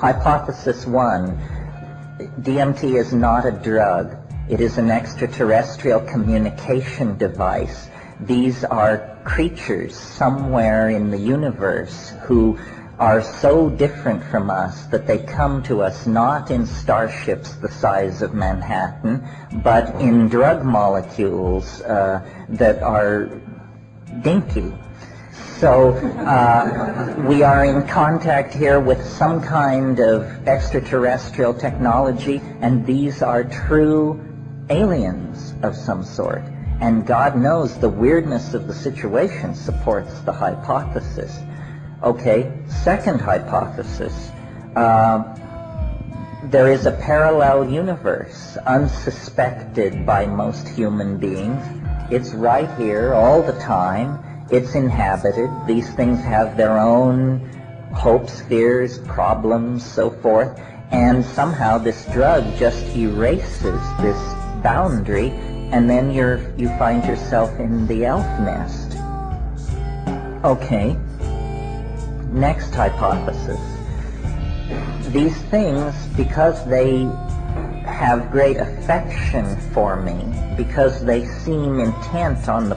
Hypothesis 1, DMT is not a drug. It is an extraterrestrial communication device. These are creatures somewhere in the universe who are so different from us that they come to us not in starships the size of Manhattan, but in drug molecules that are dinky. So we are in contact here with some kind of extraterrestrial technology, and these are true aliens of some sort. And God knows the weirdness of the situation supports the hypothesis. Okay, second hypothesis. There is a parallel universe, unsuspected by most human beings. It's right here all the time. It's inhabited. These things have their own hopes, fears, problems, so forth. And somehow this drug just erases this boundary, and then you find yourself in the elf nest. Okay. Next hypothesis. These things, because they have great affection for me, because they seem intent on the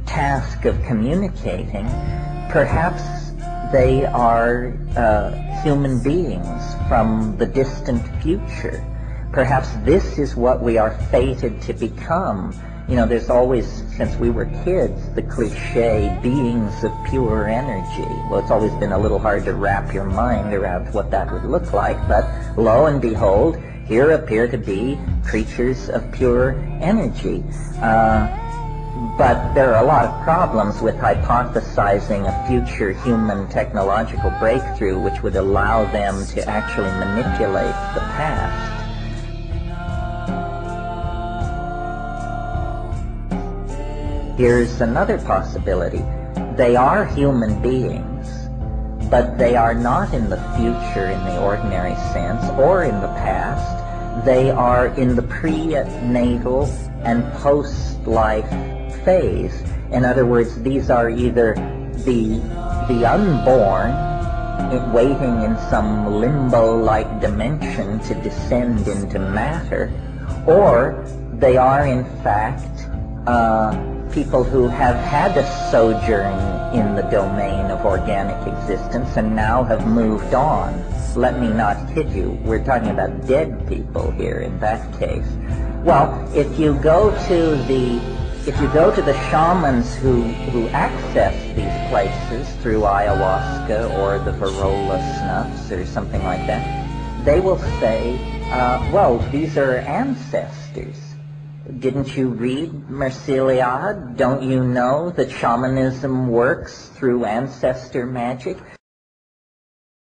task of communicating, perhaps they are human beings from the distant future. Perhaps this is what we are fated to become. You know, there's always, since we were kids, the cliche, beings of pure energy. Well, it's always been a little hard to wrap your mind around what that would look like, but lo and behold, here appear to be creatures of pure energy. But there are a lot of problems with hypothesizing a future human technological breakthrough which would allow them to actually manipulate the past. Here's another possibility. They are human beings, but they are not in the future in the ordinary sense or in the past. They are in the prenatal and post-life phase. In other words, these are either the unborn waiting in some limbo-like dimension to descend into matter, or they are in fact people who have had a sojourn in the domain of organic existence and now have moved on. Let me not kid you, we're talking about dead people here in that case. Well, if you go to the shamans who access these places through ayahuasca or the Varrola snuffs or something like that, they will say, well, these are ancestors. Didn't you read Merciliad? Don't you know that shamanism works through ancestor magic?